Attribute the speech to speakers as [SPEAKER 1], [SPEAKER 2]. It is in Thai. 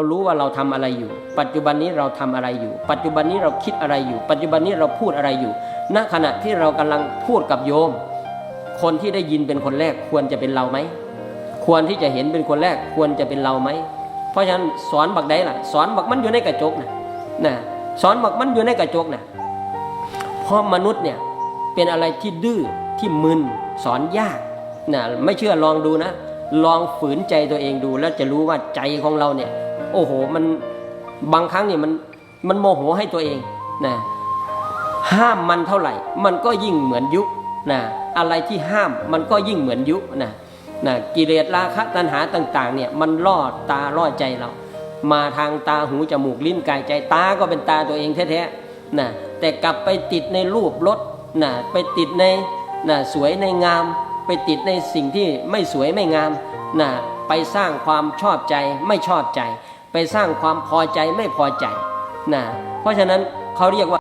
[SPEAKER 1] เรารู้ว่าเราทำอะไรอยู่ปัจจุบันนี้เราทำอะไรอยู่ปัจจุบันนี้เราคิดอะไรอยู่ปัจจุบันนี้เราพูดอะไรอยู่ณขณะที่เรากำลังพูดกับโยมคนที่ได้ยินเป็นคนแรกควรจะเป็นเราไหมควรที่จะเห็นเป็นคนแรกควรจะเป็นเราไหมเพราะฉะนั้นสอนบักใดล่ะสอนบักมันอยู่ในกระจกนะสอนบักมันอยู่ในกระจกนะเพราะมนุษย์เนี่ยเป็นอะไรที่ดื้อที่มึนสอนยากนะไม่เชื่อลองดูนะลองฝืนใจตัวเองดูแล้วจะรู้ว่าใจของเราเนี่ยโอ้โหมันบางครั้งเนี่ยมันโมโหให้ตัวเองนะห้ามมันเท่าไหร่มันก็ยิ่งเหมือนยุนะอะไรที่ห้ามมันก็ยิ่งเหมือนยุนะกิเลสราคะตัณหาต่างๆเนี่ยมันล่อตาล่อใจเรามาทางตาหูจมูกลิ้นกายใจตาก็เป็นตาตัวเองแท้ๆนะแต่กลับไปติดในรูปรสนะไปติดในสวยในงามไปติดในสิ่งที่ไม่สวยไม่งามนะไปสร้างความชอบใจไม่ชอบใจไปสร้างความพอใจไม่พอใจนะเพราะฉะนั้นเขาเรียกว่า